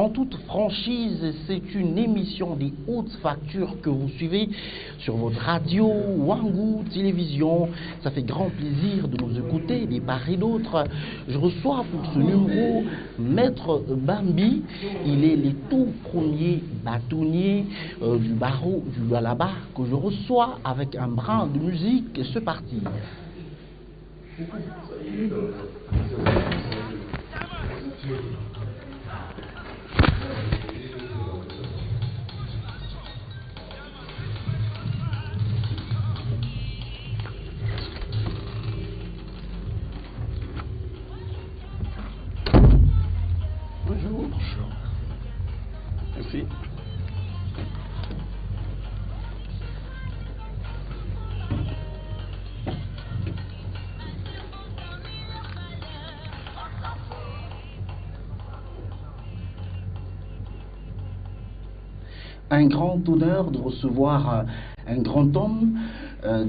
En toute franchise, c'est une émission des hautes factures que vous suivez sur votre radio, Wangu Télévision. Ça fait grand plaisir de nous écouter des part et d'autres. Je reçois pour ce numéro Maître Bambi. Il est le tout premier bâtonnier du barreau du Lualaba que je reçois avec un brin de musique. C'est parti. Bonjour. Merci. Un grand honneur de recevoir un grand homme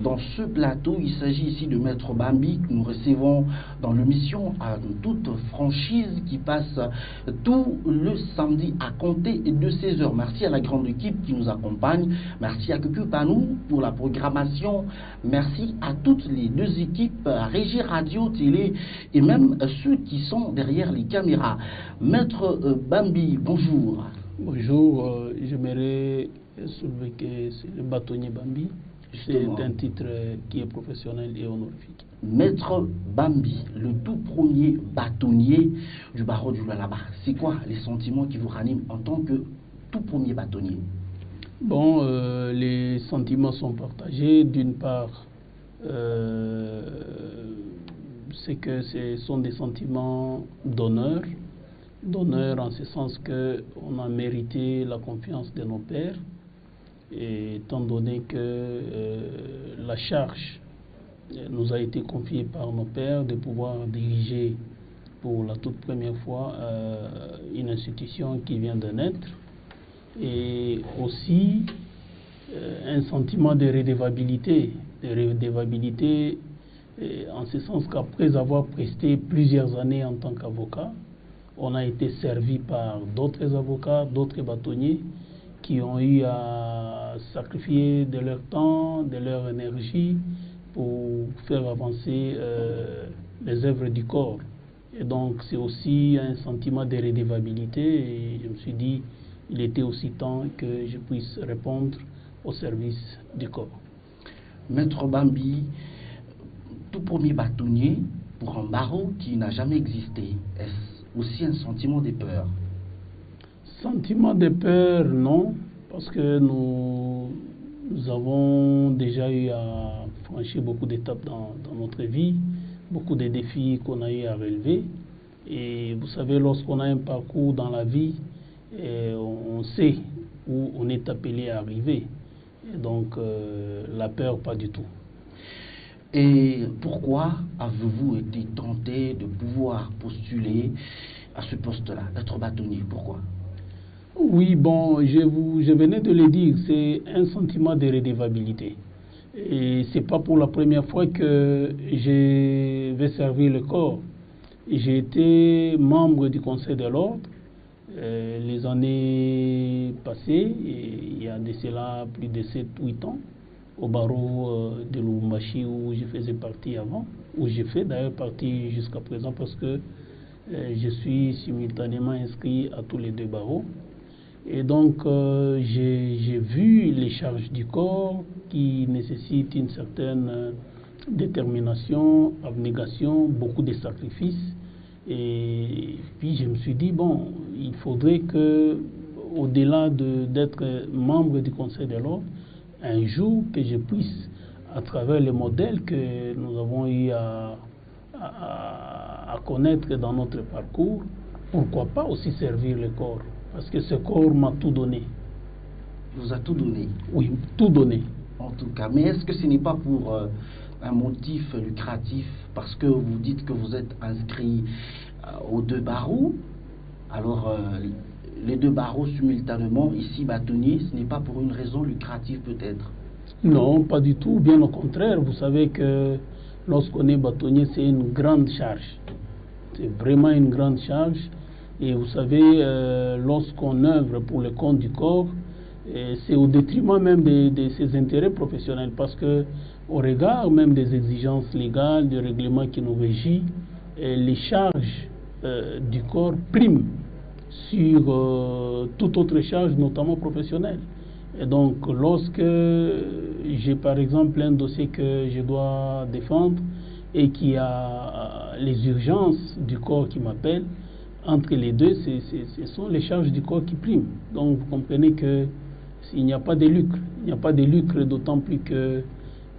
dans ce plateau. Il s'agit ici de Maître Bambi que nous recevons dans l'émission à toute franchise qui passe tout le samedi à compter de 16h. Merci à la grande équipe qui nous accompagne. Merci à Kuku Panou pour la programmation. Merci à toutes les deux équipes, Régie Radio, Télé et même ceux qui sont derrière les caméras. Maître Bambi, bonjour. Bonjour, j'aimerais soulever que c'est le bâtonnier Bambi. C'est un titre qui est professionnel et honorifique. Maître Bambi, le tout premier bâtonnier du barreau du Lualaba. C'est quoi les sentiments qui vous raniment en tant que tout premier bâtonnier? Bon, les sentiments sont partagés. D'une part, c'est que ce sont des sentiments d'honneur. D'honneur en ce sens qu'on a mérité la confiance de nos pères, et étant donné que la charge nous a été confiée par nos pères de pouvoir diriger pour la toute première fois une institution qui vient de naître, et aussi un sentiment de redevabilité en ce sens qu'après avoir presté plusieurs années en tant qu'avocat, on a été servi par d'autres avocats, d'autres bâtonniers qui ont eu à sacrifier de leur temps, de leur énergie pour faire avancer les œuvres du corps. Et donc c'est aussi un sentiment de redevabilité, et je me suis dit il était aussi temps que je puisse répondre au service du corps. Maître Bambi, tout premier bâtonnier pour un barreau qui n'a jamais existé, est-ce aussi un sentiment de peur? Sentiment de peur, non, parce que nous avons déjà eu à franchir beaucoup d'étapes dans notre vie, beaucoup de défis qu'on a eu à relever. Et vous savez, lorsqu'on a un parcours dans la vie, on sait où on est appelé à arriver. Et donc, la peur, pas du tout. Et pourquoi avez-vous été tenté de pouvoir postuler à ce poste-là, d'être bâtonnier? Pourquoi? Oui, bon, je venais de le dire, c'est un sentiment de redevabilité. Et ce n'est pas pour la première fois que je vais servir le corps. J'ai été membre du Conseil de l'Ordre les années passées, et il y a de cela plus de 7-8 ans, au barreau de Lubumbashi où je faisais partie avant, où j'ai fait d'ailleurs partie jusqu'à présent, parce que je suis simultanément inscrit à tous les deux barreaux. Et donc j'ai vu les charges du corps qui nécessitent une certaine détermination, abnégation, beaucoup de sacrifices. Et puis je me suis dit, bon, il faudrait que, au-delà d'être membre du Conseil de l'Ordre, un jour que je puisse, à travers les modèles que nous avons eu à connaître dans notre parcours, pourquoi pas aussi servir le corps? Parce que ce corps m'a tout donné. Il vous a tout donné? Oui, tout donné. En tout cas, mais est-ce que ce n'est pas pour un motif lucratif, parce que vous dites que vous êtes inscrit aux deux barreaux? Alors, les deux barreaux simultanément, ici bâtonnier, ce n'est pas pour une raison lucrative peut-être? Non, pas du tout, bien au contraire. Vous savez que lorsqu'on est bâtonnier, c'est une grande charge. C'est vraiment une grande charge. Et vous savez, lorsqu'on œuvre pour le compte du corps, c'est au détriment même de ses intérêts professionnels, parce que au regard même des exigences légales, du règlement qui nous régit, les charges du corps priment sur toute autre charge, notamment professionnelle. Et donc, lorsque j'ai par exemple un dossier que je dois défendre et qu'il y a les urgences du corps qui m'appellent, entre les deux, ce sont les charges du corps qui priment. Donc, vous comprenez que il n'y a pas de lucre. Il n'y a pas de lucre, d'autant plus que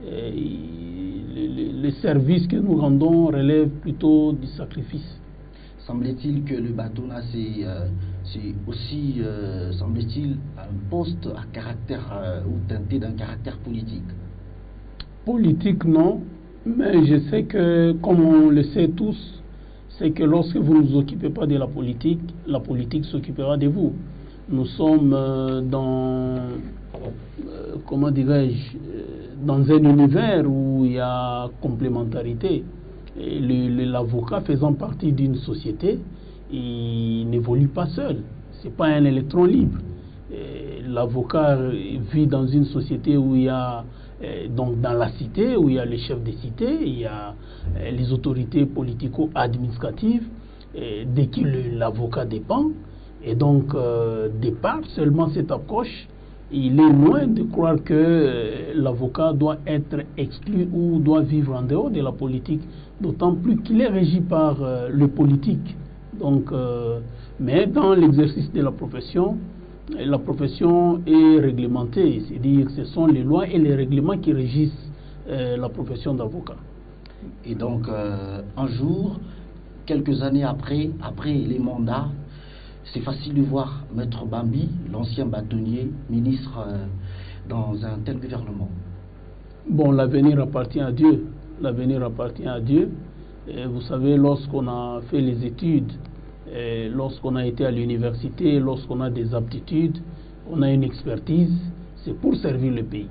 les services que nous rendons relèvent plutôt du sacrifice. Semble-t-il que le bâtonnat, c'est aussi, semble-t-il, un poste à caractère ou teinté d'un caractère politique. Politique, non, mais je sais que, comme on le sait tous, c'est que lorsque vous ne vous occupez pas de la politique s'occupera de vous. Nous sommes comment dirais-je, dans un univers où il y a complémentarité. L'avocat faisant partie d'une société, il n'évolue pas seul. C'est pas un électron libre. L'avocat vit dans une société où il y a donc dans la cité, où il y a les chefs des cités, il y a les autorités politico-administratives, de qui l'avocat dépend. Et donc, départ seulement cette approche, il est loin de croire que l'avocat doit être exclu ou doit vivre en dehors de la politique, d'autant plus qu'il est régi par le politique. Donc, mais dans l'exercice de la profession est réglementée, c'est-à-dire que ce sont les lois et les règlements qui régissent la profession d'avocat. Et donc, un jour, quelques années après les mandats, c'est facile de voir Maître Bambi, l'ancien bâtonnier, ministre dans un tel gouvernement. Bon, l'avenir appartient à Dieu. L'avenir appartient à Dieu. Et vous savez, lorsqu'on a fait les études, lorsqu'on a été à l'université, lorsqu'on a des aptitudes, on a une expertise, c'est pour servir le pays.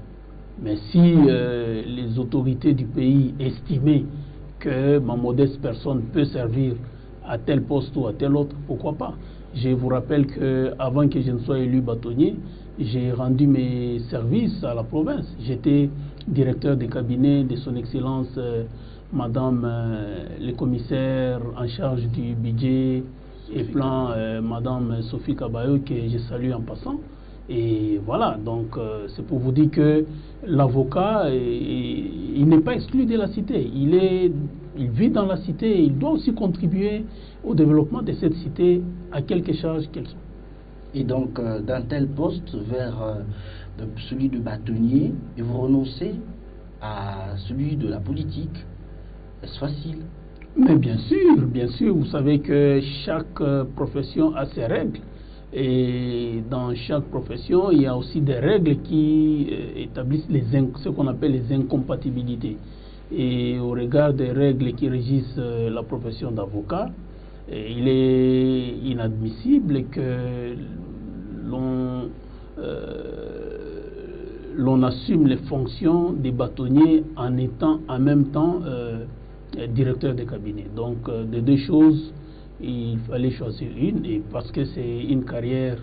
Mais si les autorités du pays estimaient que ma modeste personne peut servir à tel poste ou à tel autre, pourquoi pas? Je vous rappelle qu'avant que je ne sois élu bâtonnier, j'ai rendu mes services à la province. J'étais directeur de cabinet de son Excellence Madame le commissaire en charge du budget et plan, Madame Sophie Kabayo, que je salue en passant. Et voilà, donc c'est pour vous dire que l'avocat, il n'est pas exclu de la cité. Il vit dans la cité et il doit aussi contribuer au développement de cette cité à quelque charge qu'elle soit. Et donc, d'un tel poste vers celui de bâtonnier, et vous renoncez à celui de la politique, est-ce facile? Mais bien sûr, vous savez que chaque profession a ses règles. Et dans chaque profession, il y a aussi des règles qui établissent ce qu'on appelle les incompatibilités. Et au regard des règles qui régissent la profession d'avocat, il est inadmissible que l'on assume les fonctions des bâtonniers en étant en même temps directeur de cabinet. Donc, de deux choses, il fallait choisir une, et parce que c'est une carrière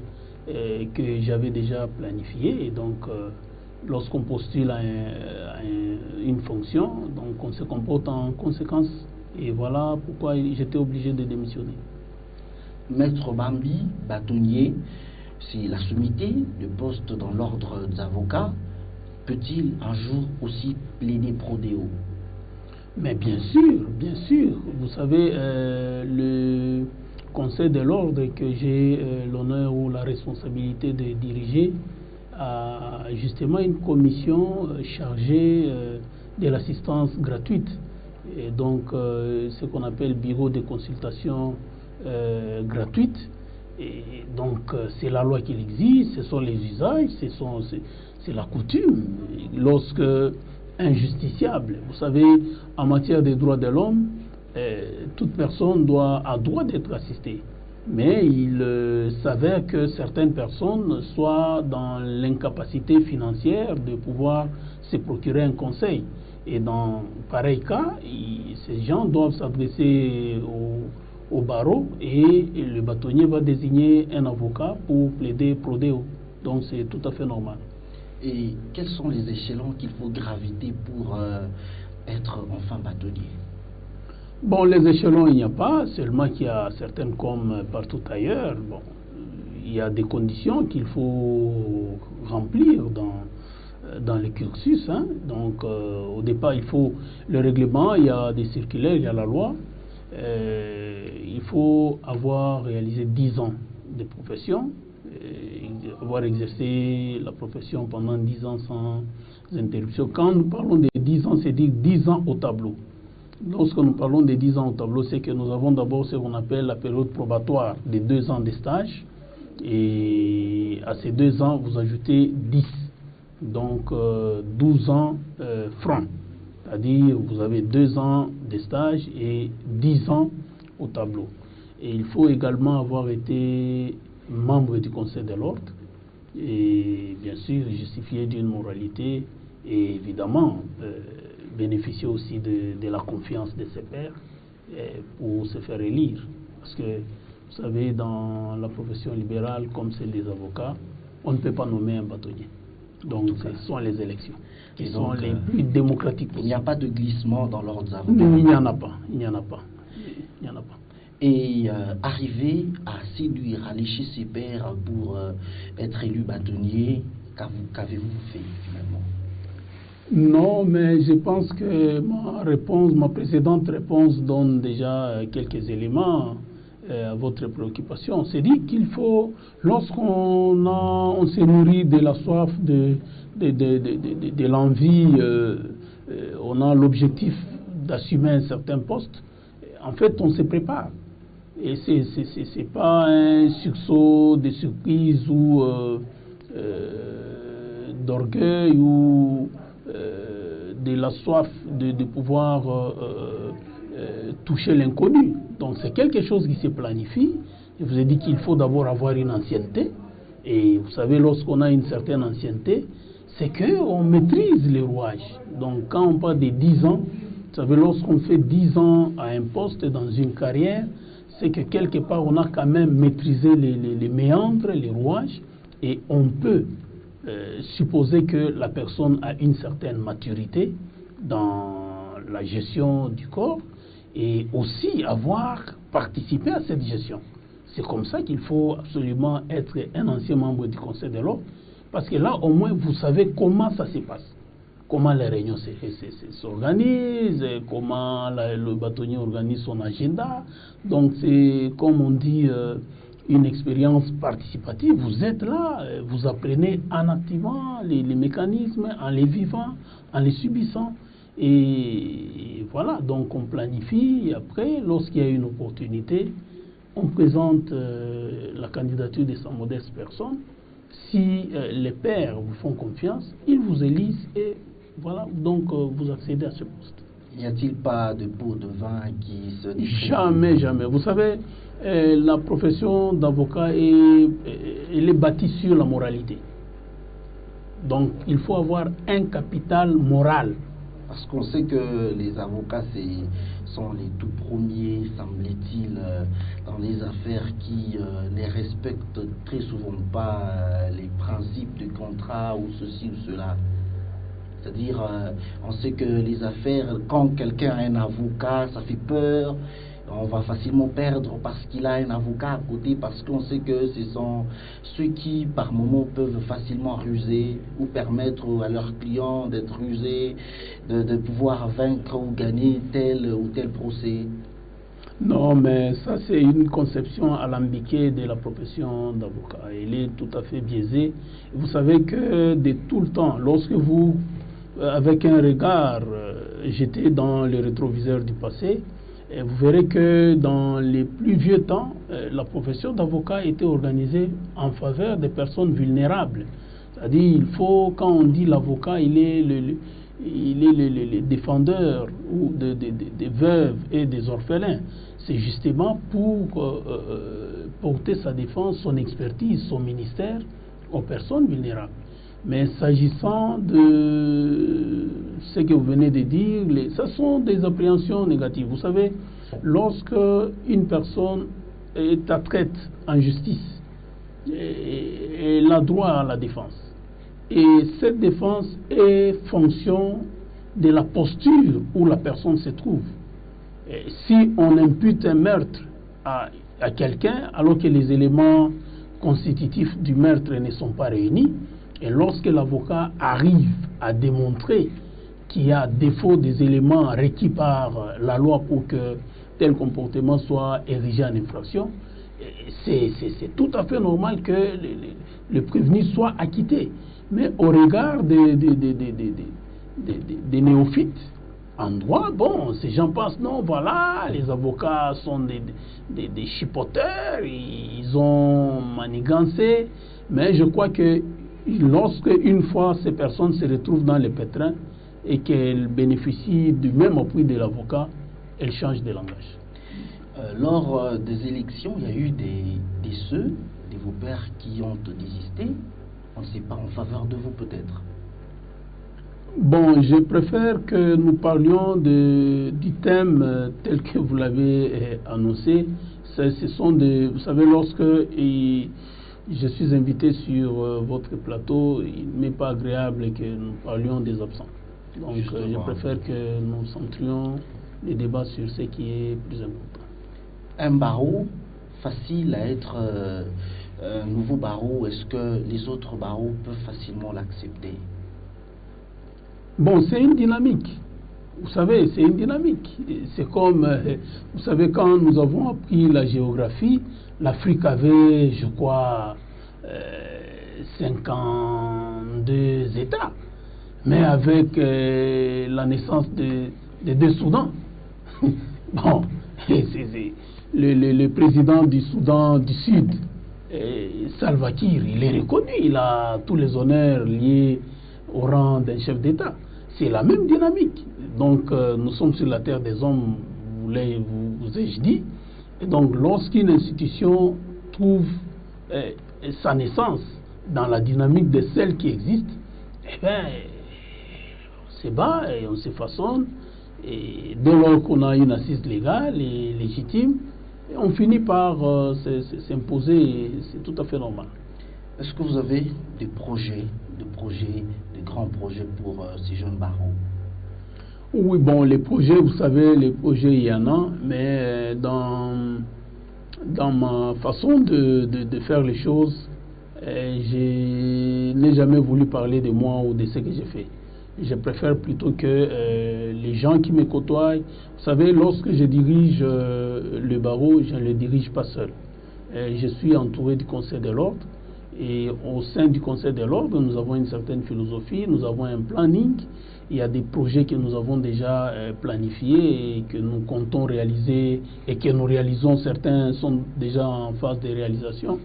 que j'avais déjà planifiée, et donc lorsqu'on postule à une fonction, donc on se comporte en conséquence, et voilà pourquoi j'étais obligé de démissionner. Maître Bambi, bâtonnier, c'est la sommité de poste dans l'ordre des avocats. Peut-il un jour aussi plaider prodéo? Mais bien sûr, vous savez, le Conseil de l'ordre que j'ai l'honneur ou la responsabilité de diriger a justement une commission chargée de l'assistance gratuite. Et donc, ce qu'on appelle bureau de consultation gratuite. Et donc, c'est la loi qui l'exige, ce sont les usages, c'est la coutume. Lorsque un justiciable, vous savez, en matière des droits de l'homme, toute personne a droit d'être assistée. Mais il s'avère que certaines personnes soient dans l'incapacité financière de pouvoir se procurer un conseil. Et dans pareil cas, ces gens doivent s'adresser au barreau et le bâtonnier va désigner un avocat pour plaider prodeo. Donc c'est tout à fait normal. Et quels sont les échelons qu'il faut graviter pour être enfin bâtonnier? Bon, les échelons, il n'y a pas, seulement qu'il y a certaines comme partout ailleurs. Bon, il y a des conditions qu'il faut remplir dans le cursus. Hein. Donc, au départ, il faut le règlement, il y a des circulaires, il y a la loi. Il faut avoir réalisé 10 ans de profession, avoir exercé la profession pendant 10 ans sans interruption. Quand nous parlons de 10 ans, c'est dire 10 ans au tableau. Lorsque nous parlons de 10 ans au tableau, c'est que nous avons d'abord ce qu'on appelle la période probatoire de 2 ans de stage. Et à ces 2 ans, vous ajoutez 10. Donc 12 ans francs. C'est-à-dire vous avez 2 ans de stage et 10 ans au tableau. Et il faut également avoir été membre du Conseil de l'ordre et bien sûr justifié d'une moralité et évidemment bénéficier aussi de la confiance de ses pairs pour se faire élire. Parce que vous savez, dans la profession libérale comme celle des avocats, on ne peut pas nommer un bâtonnier. Donc ce sont les élections qui sont les plus démocratiques possibles. Il n'y a pas de glissement dans l'ordre des avocats. Non, il n'y en a pas. Il n'y en a pas. Il n'y en a pas. Et arriver à séduire, à aller chez ses pairs pour être élu bâtonnier, qu'avez-vous fait finalement? Non, mais je pense que ma précédente réponse donne déjà quelques éléments à votre préoccupation. C'est dit qu'il faut, lorsqu'on s'est nourri de la soif, de l'envie, on a l'objectif d'assumer un certain poste, en fait on se prépare. Et c'est pas un sursaut de surprise ou d'orgueil ou de la soif de pouvoir toucher l'inconnu. Donc c'est quelque chose qui se planifie. Je vous ai dit qu'il faut d'abord avoir une ancienneté. Et vous savez, lorsqu'on a une certaine ancienneté, c'est qu'on maîtrise les rouages. Donc quand on parle de 10 ans, vous savez, lorsqu'on fait 10 ans à un poste dans une carrière, c'est que quelque part on a quand même maîtrisé les méandres, les rouages, et on peut supposer que la personne a une certaine maturité dans la gestion du corps et aussi avoir participé à cette gestion. C'est comme ça qu'il faut absolument être un ancien membre du Conseil de l'ordre, parce que là au moins vous savez comment ça se passe, comment les réunions s'organisent, comment le bâtonnier organise son agenda. Donc c'est, comme on dit, une expérience participative. Vous êtes là, vous apprenez en activant les mécanismes, en les vivant, en les subissant. Et voilà, donc on planifie, et après, lorsqu'il y a une opportunité, on présente la candidature de sa modeste personne. Si les pairs vous font confiance, ils vous élisent et voilà, donc vous accédez à ce poste. N'y a-t-il pas de pot de vin qui se distribue? Jamais, jamais. Vous savez, la profession d'avocat elle est bâtie sur la moralité. Donc, il faut avoir un capital moral. Parce qu'on sait que les avocats sont les tout premiers, semble-t-il, dans les affaires qui ne respectent très souvent pas les principes du contrat ou ceci ou cela. C'est-à-dire, on sait que les affaires, quand quelqu'un a un avocat, ça fait peur. On va facilement perdre parce qu'il a un avocat à côté, parce qu'on sait que ce sont ceux qui, par moments, peuvent facilement ruser ou permettre à leurs clients d'être rusés, de pouvoir vaincre ou gagner tel ou tel procès. Non, mais ça, c'est une conception alambiquée de la profession d'avocat. Elle est tout à fait biaisée. Vous savez que de tout le temps, lorsque vous, avec un regard, jetez dans le rétroviseur du passé, et vous verrez que dans les plus vieux temps, la profession d'avocat était organisée en faveur des personnes vulnérables. C'est-à-dire, il faut, quand on dit l'avocat, il est le défendeur ou des veuves et des orphelins. C'est justement pour porter sa défense, son expertise, son ministère aux personnes vulnérables. Mais s'agissant de ce que vous venez de dire, ce sont des appréhensions négatives. Vous savez, Lorsque une personne est atteinte en justice, elle a droit à la défense. Et cette défense est fonction de la posture où la personne se trouve. Et si on impute un meurtre à quelqu'un, alors que les éléments constitutifs du meurtre ne sont pas réunis, et lorsque l'avocat arrive à démontrer qu'il y a défaut des éléments requis par la loi pour que tel comportement soit érigé en infraction, c'est tout à fait normal que le prévenu soit acquitté. Mais au regard des néophytes en droit, bon, ces gens pensent, non, voilà, les avocats sont des chipoteurs, ils ont manigancé, mais je crois que lorsque une fois ces personnes se retrouvent dans le pétrin et qu'elles bénéficient du même appui de l'avocat, elles changent de langage. Lors des élections, il y a eu des ceux de vos pairs qui ont désisté. On ne sait pas, en faveur de vous peut-être. Bon, je préfère que nous parlions du thème tel que vous l'avez annoncé. Ce sont vous savez, lorsque je suis invité sur votre plateau, il n'est pas agréable que nous parlions des absents. Donc, je préfère que nous centrions les débats sur ce qui est plus important. Un barreau facile à être un nouveau barreau, est-ce que les autres barreaux peuvent facilement l'accepter? Bon, c'est une dynamique. Vous savez, c'est une dynamique. C'est comme, vous savez, quand nous avons appris la géographie, l'Afrique avait, je crois, 52 États. Mais avec la naissance de deux Soudans, bon, le président du Soudan du Sud, Salva Kiir, il est reconnu, il a tous les honneurs liés au rang d'un chef d'État. C'est la même dynamique. Donc, nous sommes sur la terre des hommes, vous ai-je dit. Et donc, lorsqu'une institution trouve sa naissance dans la dynamique de celle qui existe, eh bien, on se bat et on se façonne. Et dès lors qu'on a une assise légale et légitime, on finit par s'imposer, c'est tout à fait normal. Est-ce que vous avez des projets, des grands projets pour ces jeunes barreaux? Oui, bon, les projets, vous savez, les projets, il y en a, mais dans ma façon de faire les choses, je n'ai jamais voulu parler de moi ou de ce que j'ai fait. Je préfère plutôt que les gens qui me côtoient, vous savez, lorsque je dirige le barreau, je ne le dirige pas seul. Je suis entouré du Conseil de l'ordre. Et au sein du Conseil de l'ordre, nous avons une certaine philosophie, nous avons un planning. Il y a des projets que nous avons déjà planifiés et que nous comptons réaliser et que nous réalisons. Certains sont déjà en phase de réalisation.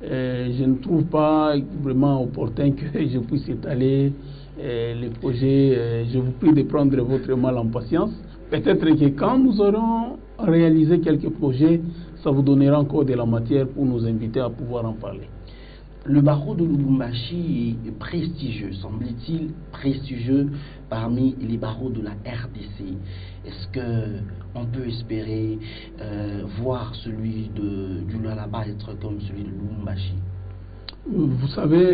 Je ne trouve pas vraiment opportun que je puisse étaler les projets. Je vous prie de prendre votre mal en patience. Peut-être que quand nous aurons réalisé quelques projets, ça vous donnera encore de la matière pour nous inviter à pouvoir en parler. Le barreau de Lubumbashi est prestigieux, semble-t-il, prestigieux parmi les barreaux de la RDC. Est-ce qu'on peut espérer voir celui du Lualaba être comme celui de Lubumbashi? Vous savez,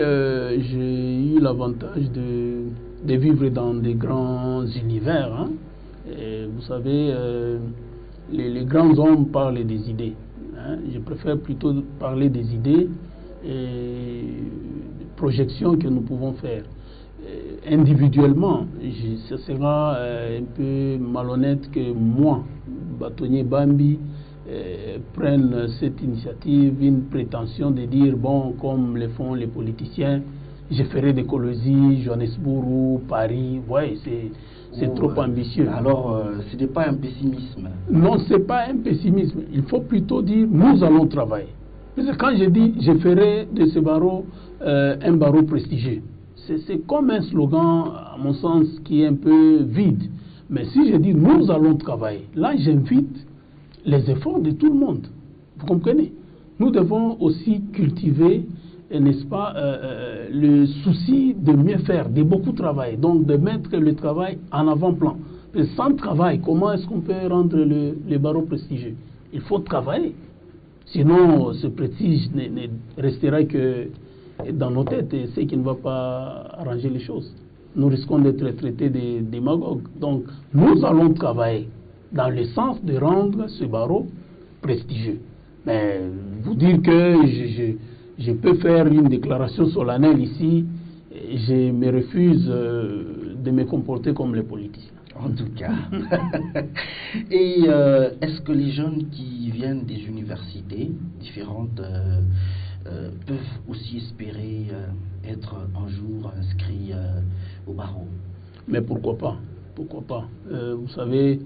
j'ai eu l'avantage de vivre dans des grands univers. Hein? Et vous savez, les grands hommes parlent des idées. Hein? Je préfère plutôt parler des idées et projections que nous pouvons faire. Individuellement, ce sera un peu malhonnête que moi, bâtonnier Bambi, prenne cette initiative, une prétention de dire, bon, comme le font les politiciens, je ferai des Colosie, Johannesburg ou Paris. Ouais, c'est trop ambitieux. Alors, ce n'est pas un pessimisme? Non, ce n'est pas un pessimisme. Il faut plutôt dire, nous allons travailler. Parce que quand je dis, je ferai de ce barreau un barreau prestigieux, c'est comme un slogan, à mon sens, qui est un peu vide. Mais si je dis, nous allons travailler, là, j'invite les efforts de tout le monde. Vous comprenez? Nous devons aussi cultiver, n'est-ce pas, le souci de mieux faire, de beaucoup travailler. Donc, de mettre le travail en avant-plan. Sans travail, comment est-ce qu'on peut rendre le barreau prestigieux? Il faut travailler. Sinon, ce prestige ne restera que dans nos têtes et c'est qui ne va pas arranger les choses. Nous risquons d'être traités des démagogues. Donc, nous allons travailler dans le sens de rendre ce barreau prestigieux. Mais vous dire que je peux faire une déclaration solennelle ici, je me refuse de me comporter comme les politiciens. En tout cas. Et est-ce que les jeunes qui viennent des universités différentes peuvent aussi espérer être un jour inscrits au barreau? Mais pourquoi pas? Pourquoi pas? Vous savez,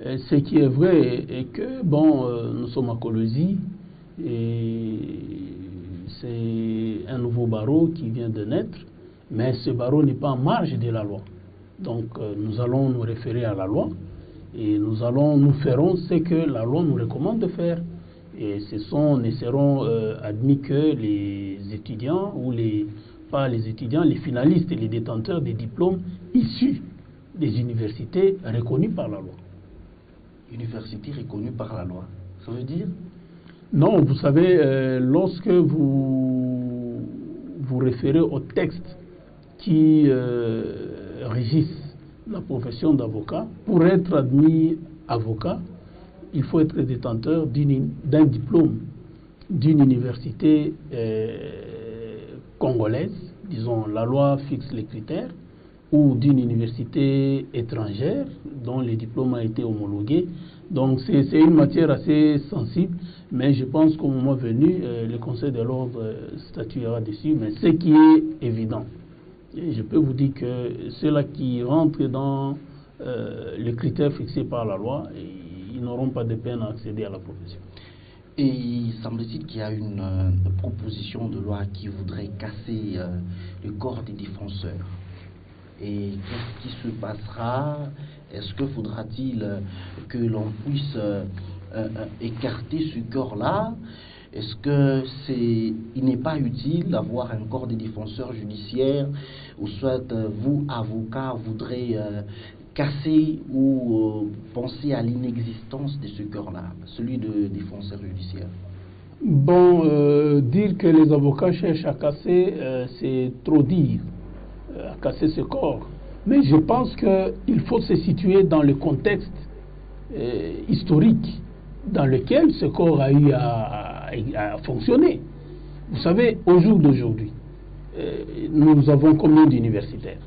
ce qui est vrai est que, bon, nous sommes à Colosie et c'est un nouveau barreau qui vient de naître, mais ce barreau n'est pas en marge de la loi. Donc nous allons nous référer à la loi et nous ferons ce que la loi nous recommande de faire. Et ne seront admis que les étudiants ou pas les étudiants, les finalistes et les détenteurs des diplômes issus des universités reconnues par la loi. Université reconnue par la loi, ça veut dire? Non, vous savez, lorsque vous référez au texte qui régissent la profession d'avocat, pour être admis avocat, il faut être détenteur d'un diplôme d'une université congolaise, disons la loi fixe les critères, ou d'une université étrangère dont le diplôme a été homologué. Donc c'est une matière assez sensible, mais je pense qu'au moment venu, le Conseil de l'ordre statuera dessus. Mais ce qui est évident, et je peux vous dire que ceux-là qui rentrent dans les critères fixés par la loi, ils n'auront pas de peine à accéder à la profession. Et il semble-t-il qu'il y a une proposition de loi qui voudrait casser le corps des défenseurs. Et qu'est-ce qui se passera? Est-ce que faudra-t-il que l'on puisse écarter ce corps-là? Est-ce que il n'est pas utile d'avoir un corps de défenseurs judiciaires, ou soit vous, avocats, voudrez casser ou penser à l'inexistence de ce corps-là, celui de défenseur judiciaire? Bon, dire que les avocats cherchent à casser, c'est trop dire, à casser ce corps. Mais je pense qu'il faut se situer dans le contexte historique dans lequel ce corps a eu à fonctionner. Vous savez, au jour d'aujourd'hui, nous avons combien d'universitaires?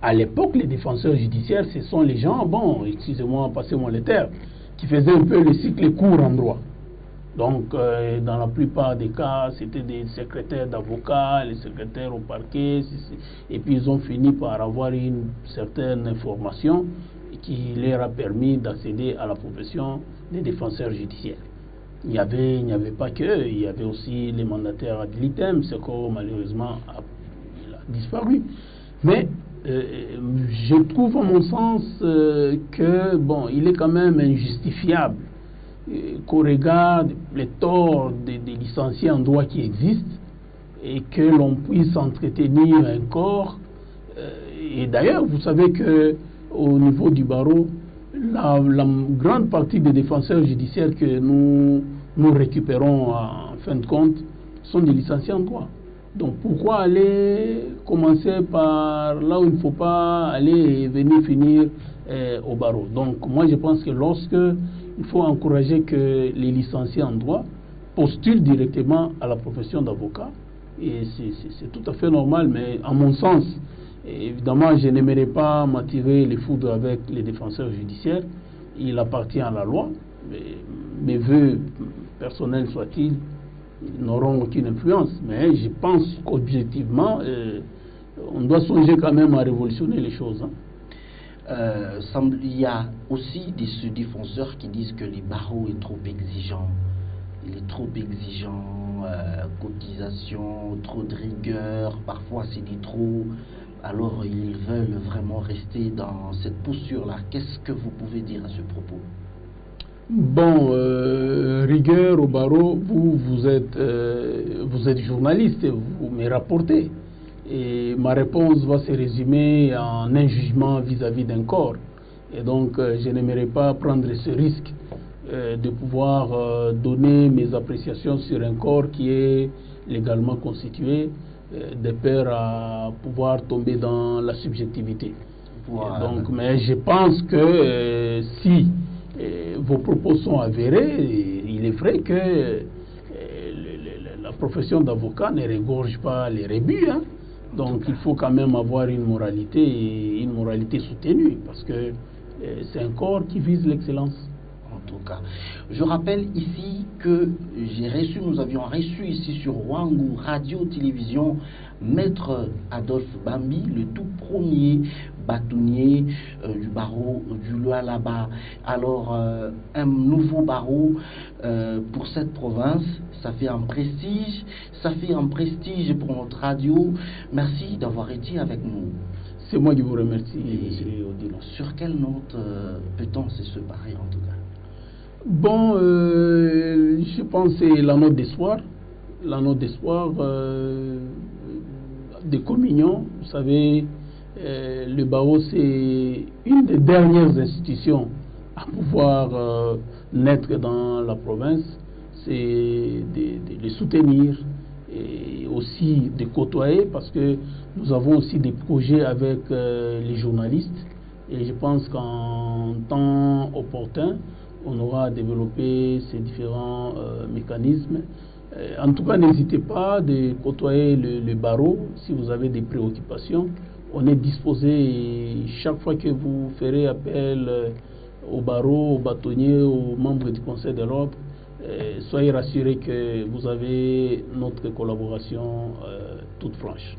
À l'époque, les défenseurs judiciaires, ce sont les gens, bon, excusez-moi, passez-moi le terme, qui faisaient un peu le cycle court en droit. Donc, dans la plupart des cas, c'était des secrétaires d'avocats, les secrétaires au parquet, et puis ils ont fini par avoir une certaine information qui leur a permis d'accéder à la profession des défenseurs judiciaires. Il n'y avait pas que, il y avait aussi les mandataires ad litem, ce corps malheureusement il a disparu. Mais je trouve à mon sens que, bon, il est quand même injustifiable qu'on regarde les torts des licenciés en droit qui existent et que l'on puisse entretenir un corps. Et d'ailleurs, vous savez que au niveau du barreau, la grande partie des défenseurs judiciaires que nous récupérons en fin de compte sont des licenciés en droit. Donc pourquoi aller commencer par là où il ne faut pas aller et venir finir au barreau? Donc moi je pense que il faut encourager que les licenciés en droit postulent directement à la profession d'avocat, et c'est tout à fait normal, mais à mon sens, évidemment, je n'aimerais pas m'attirer les foudres avec les défenseurs judiciaires. Il appartient à la loi. Mes vœux personnels soient-ils, n'auront aucune influence. Mais je pense qu'objectivement, on doit songer quand même à révolutionner les choses. Il y a aussi des défenseurs qui disent que les barreaux est trop exigeant. Il est trop exigeant, cotisation, trop de rigueur, parfois c'est dit trop. Alors ils veulent vraiment rester dans cette posture-là. Qu'est-ce que vous pouvez dire à ce propos? Bon, rigueur au barreau, vous êtes journaliste, vous me rapportez. Et ma réponse va se résumer en un jugement vis-à-vis d'un corps. Et donc, je n'aimerais pas prendre ce risque de pouvoir donner mes appréciations sur un corps qui est légalement constitué, de peur à pouvoir tomber dans la subjectivité. Voilà. Donc, mais je pense que si vos propos sont avérés, il est vrai que la profession d'avocat ne régorge pas les rébus, hein. Donc il faut quand même avoir une moralité soutenue, parce que c'est un corps qui vise l'excellence. En tout cas, je rappelle ici que nous avions reçu ici sur Wangu Radio-Télévision Maître Adolphe Bambi, le tout premier bâtonnier du barreau du Lualaba. Alors, un nouveau barreau pour cette province, ça fait un prestige pour notre radio. Merci d'avoir été avec nous. C'est moi qui vous remercie, M. Odilo. Sur quelle note peut-on se séparer en tout cas? Bon, je pense que c'est la note d'espoir de communion. Vous savez, le barreau, c'est une des dernières institutions à pouvoir naître dans la province. C'est de les soutenir et aussi de côtoyer, parce que nous avons aussi des projets avec les journalistes, et je pense qu'en temps opportun, on aura développé ces différents mécanismes. En tout cas, n'hésitez pas de côtoyer le barreau si vous avez des préoccupations. On est disposé, et chaque fois que vous ferez appel au barreau, aux bâtonniers, aux membres du Conseil de l'Ordre, soyez rassurés que vous avez notre collaboration toute franche.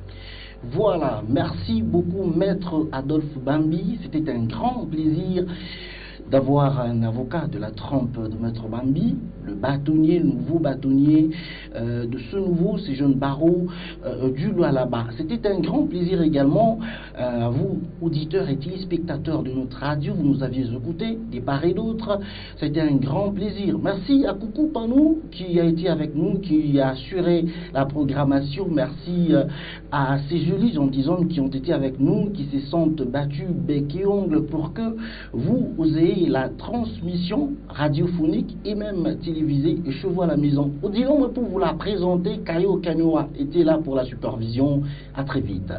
Voilà, merci beaucoup Maître Adolphe Bambi, c'était un grand plaisir d'avoir un avocat de la trempe de Maître Bambi, le bâtonnier, le nouveau bâtonnier de ces jeunes barreaux du Lualaba. C'était un grand plaisir également à vous, auditeurs et téléspectateurs de notre radio. Vous nous aviez écoutés, des part et d'autres. C'était un grand plaisir. Merci à Coucou Panou qui a été avec nous, qui a assuré la programmation. Merci à ces jolis gentilshommes qui ont été avec nous, qui se sont battus bec et ongle pour que vous ayez la transmission radiophonique et même télévisée et chez vous à la maison. Odilon, pour vous la présenter, Kayo Kanyoa était là pour la supervision. À très vite.